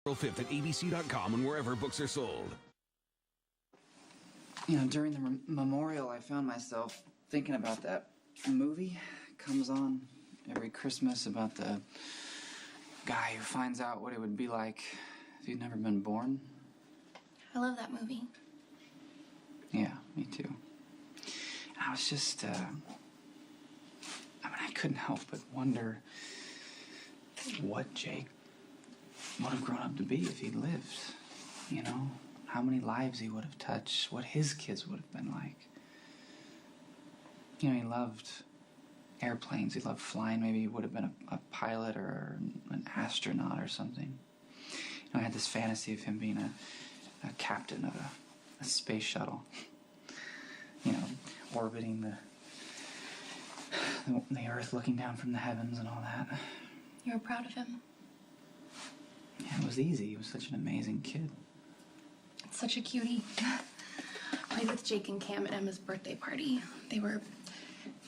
April 5th at abc.com and wherever books are sold. You know, during the memorial, I found myself thinking about that movie. Comes on every Christmas about the guy who finds out what it would be like if he'd never been born. I love that movie. Yeah, me too. I was just, I couldn't help but wonder what Jake would have grown up to be if he'd lived. You know, how many lives he would have touched, what his kids would have been like. You know, he loved airplanes, he loved flying. Maybe he would have been a pilot or an astronaut or something. You know, I had this fantasy of him being a captain of a space shuttle. You know, orbiting the Earth, looking down from the heavens and all that. You were proud of him. Yeah, it was easy. He was such an amazing kid. Such a cutie. Played with Jake and Cam at Emma's birthday party. They were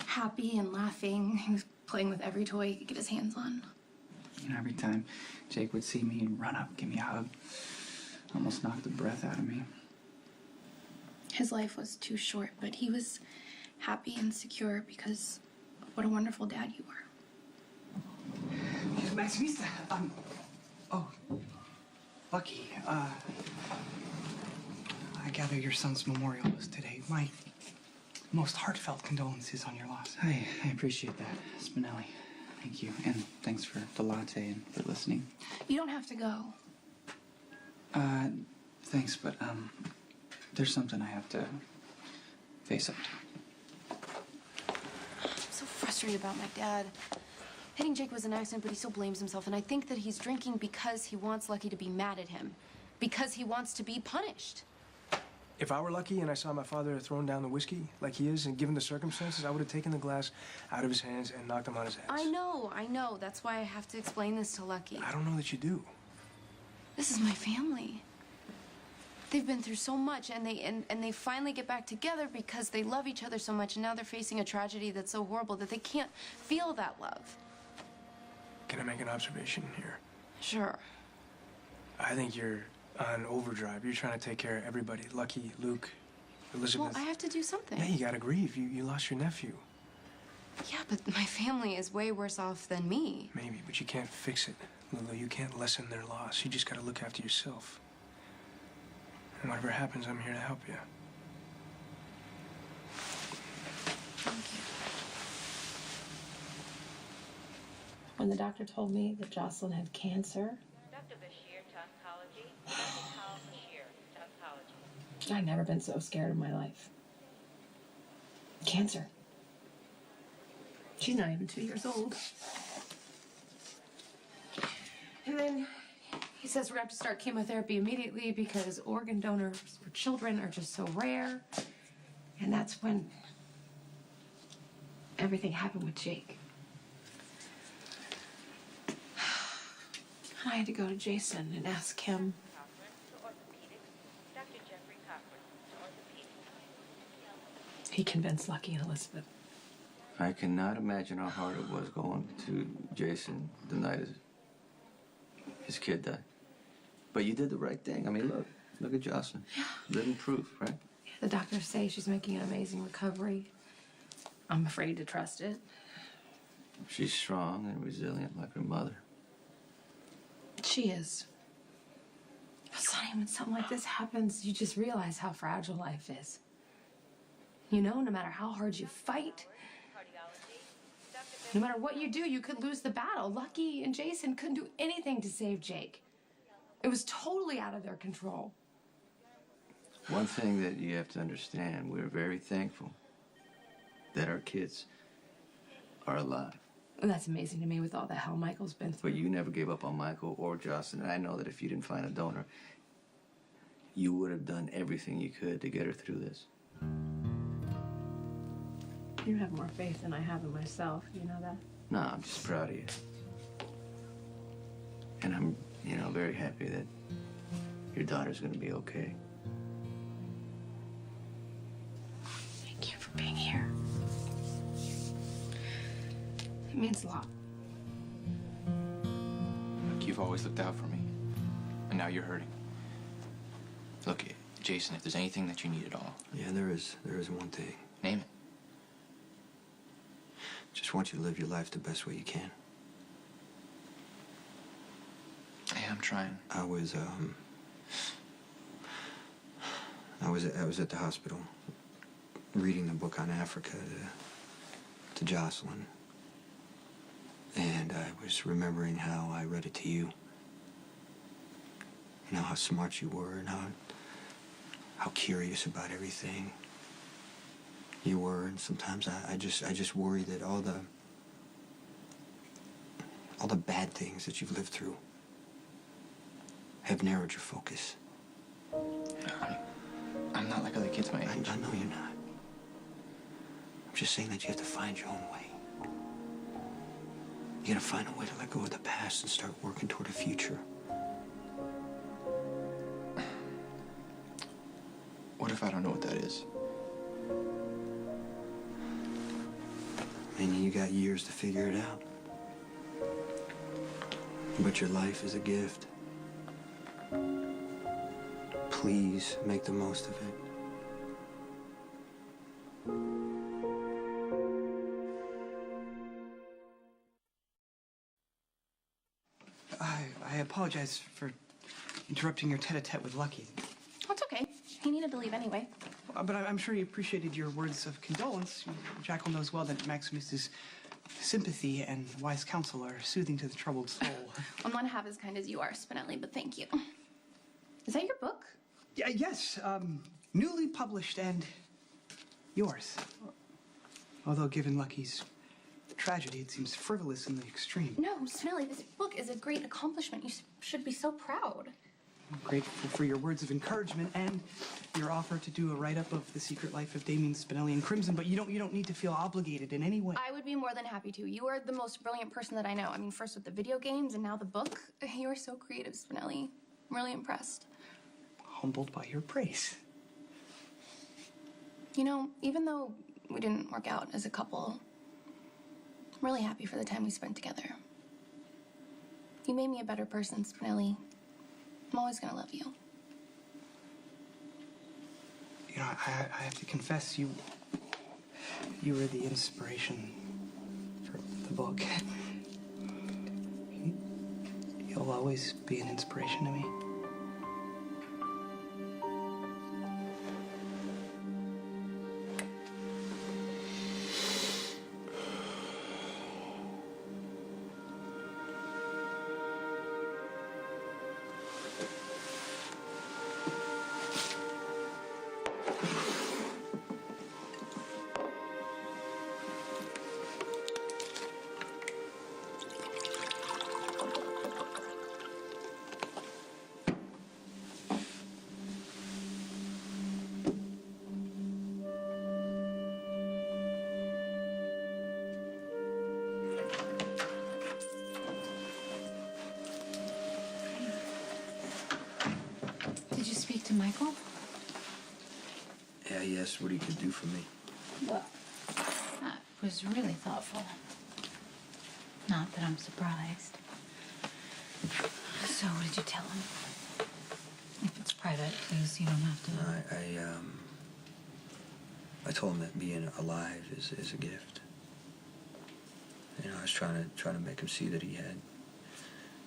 happy and laughing. He was playing with every toy he could get his hands on. You know, every time Jake would see me, he'd run up, give me a hug. Almost knocked the breath out of me. His life was too short, but he was happy and secure because of what a wonderful dad you were. Max Vista. Oh, Lucky. I gather your son's memorial was today. My most heartfelt condolences on your loss. I appreciate that, Spinelli. Thank you, and thanks for the latte and for listening. You don't have to go. Thanks, but there's something I have to face up to. I'm so frustrated about my dad. Hitting Jake was an accident, but he still blames himself. And I think that he's drinking because he wants Lucky to be mad at him. Because he wants to be punished. If I were Lucky and I saw my father throwing down the whiskey like he is, and given the circumstances, I would have taken the glass out of his hands and knocked him on his ass. I know. That's why I have to explain this to Lucky. I don't know that you do. This is my family. They've been through so much, and they finally get back together because they love each other so much, and now they're facing a tragedy that's so horrible that they can't feel that love. Can I make an observation here? Sure. I think you're on overdrive. You're trying to take care of everybody. Lucky, Luke, Elizabeth. Well, I have to do something. Yeah, you gotta grieve. You lost your nephew. Yeah, but my family is way worse off than me. Maybe, but you can't fix it, Lulu. You can't lessen their loss. You just gotta look after yourself. And whatever happens, I'm here to help you. Thank you. When the doctor told me that Jocelyn had cancer, Dr. Bashir to oncology. Dr. Carl Bashir to oncology. I'd never been so scared in my life. Cancer. She's not even 2 years old. And then he says we're going to have to start chemotherapy immediately because organ donors for children are just so rare. And that's when everything happened with Jake. I had to go to Jason and ask him. Cochran to orthopedics. Dr. Jeffrey Cochran to orthopedics. He convinced Lucky and Elizabeth. I cannot imagine how hard it was going to Jason the night his kid died. But you did the right thing. I mean, look at Jocelyn. Yeah. Living proof, right? The doctors say she's making an amazing recovery. I'm afraid to trust it. She's strong and resilient like her mother. She is. But Sonny, when something like this happens, you just realize how fragile life is. You know, no matter how hard you fight, no matter what you do, you could lose the battle. Lucky and Jason couldn't do anything to save Jake. It was totally out of their control. One thing that you have to understand, we're very thankful that our kids are alive. And that's amazing to me with all the hell Michael's been through. But you never gave up on Michael or Jocelyn. And I know that if you didn't find a donor, you would have done everything you could to get her through this. You have more faith than I have in myself. You know that? No, I'm just proud of you. And I'm, very happy that your daughter's gonna be okay. Thank you for being here. It means a lot. Look, you've always looked out for me. and now you're hurting. Look, Jason, if there's anything that you need at all. Yeah, there is one thing. Name it. Just want you to live your life the best way you can. Hey, I'm trying. I was at the hospital reading the book on Africa to Jocelyn. And I was remembering how I read it to you. You know, how smart you were and how curious about everything you were. And sometimes I just worry that all the bad things that you've lived through have narrowed your focus. I'm not like other kids my age. I know you're not. I'm just saying that you have to find your own way. You gotta find a way to let go of the past and start working toward a future. What if I don't know what that is? I mean, you got years to figure it out. But your life is a gift. Please make the most of it. I apologize for interrupting your tete-a-tete with Lucky. That's okay. He needed to leave anyway. But I'm sure he appreciated your words of condolence. Jackal knows well that Maximus's sympathy and wise counsel are soothing to the troubled soul. I'm not half as kind as you are, Spinelli, but thank you. Is that your book? Yeah, yes, newly published and yours. Although given Lucky's tragedy, it seems frivolous in the extreme. No, Spinelli, this book is a great accomplishment. You should be so proud. I'm grateful for your words of encouragement and your offer to do a write-up of the secret life of Damien Spinelli and Crimson, but you don't need to feel obligated in any way. I would be more than happy to. You are the most brilliant person that I know. I mean, first with the video games and now the book. You are so creative, Spinelli. I'm really impressed. Humbled by your praise. You know, even though we didn't work out as a couple, I'm really happy for the time we spent together. You made me a better person, Spinelli. I'm always gonna love you. You know, I have to confess, you were the inspiration for the book. You'll always be an inspiration to me. Did you speak to Michael? Yeah, he asked what he could do for me. Well, that was really thoughtful. Not that I'm surprised. So, what did you tell him? If it's private, please, you don't have to. I told him that being alive is a gift. You know, I was trying to make him see that he had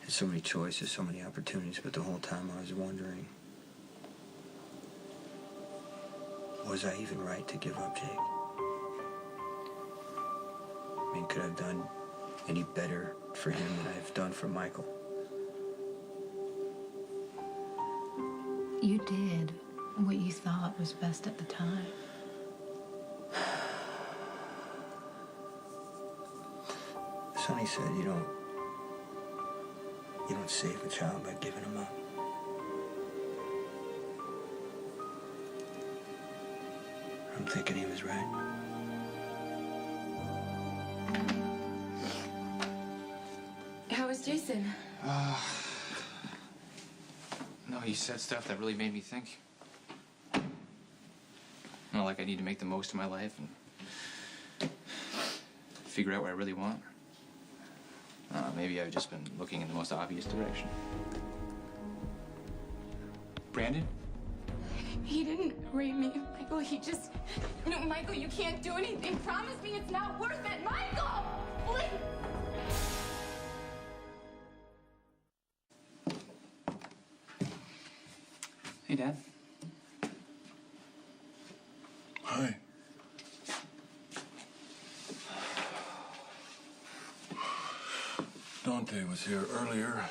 so many choices, so many opportunities, but the whole time I was wondering, was I even right to give up Jake? I mean, could I have done any better for him than I've done for Michael? You did what you thought was best at the time. Sonny said you don't save a child by giving him up. I'm thinking he was right. How was Jason? No, he said stuff that really made me think. You know, like I need to make the most of my life and figure out what I really want. Maybe I've just been looking in the most obvious direction. Brandon? He didn't rape me, Michael. He just... No, Michael, you can't do anything. Promise me it's not worth it. Michael! Please! Hey, Dad. Hi. Dante was here earlier.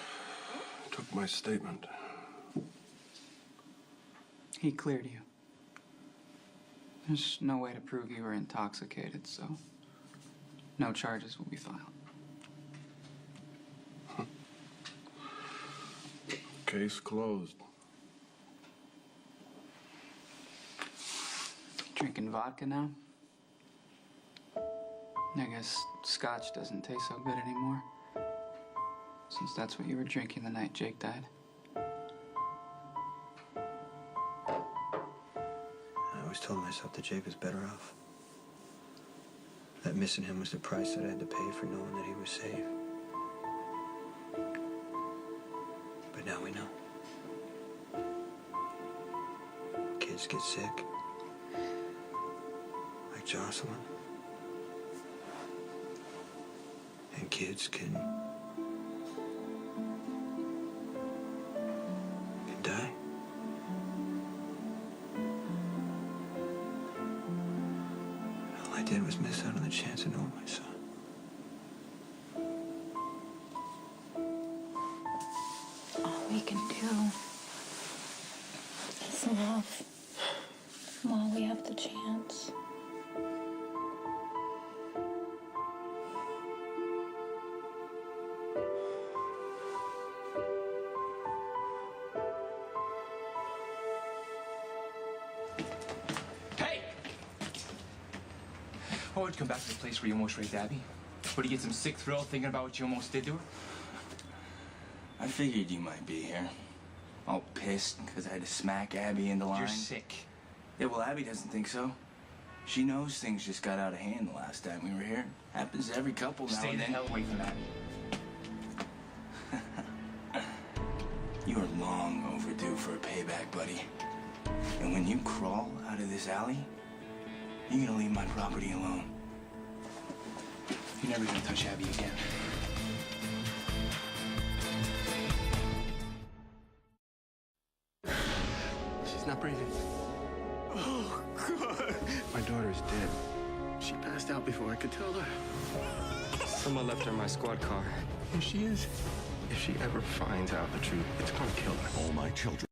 Took my statement. He cleared you. There's no way to prove you were intoxicated, so no charges will be filed. Case closed. Drinking vodka now? I guess scotch doesn't taste so good anymore. Since that's what you were drinking the night Jake died. I always told myself that Jake was better off. That missing him was the price that I had to pay for knowing that he was safe. But now we know. Kids get sick. Like Jocelyn. And kids can die. All I did was miss out on the chance of knowing my son. All we can do is love while we have the chance. Hey! Oh, would you come back to the place where you almost raped Abby? Would you get some sick thrill thinking about what you almost did to her? I figured you might be here. All pissed because I had to smack Abby in the line. You're sick. Yeah, well, Abby doesn't think so. She knows things just got out of hand the last time we were here. Happens to every couple now Stay and the then. hell away from Abby. You are long overdue for a payback, buddy. And when you crawl out of this alley, you're gonna leave my property alone. You're never gonna touch Abby again. She's not breathing. Oh, God. My daughter's dead. She passed out before I could tell her. Someone left her in my squad car. Here she is. If she ever finds out the truth, it's gonna kill her. All my children.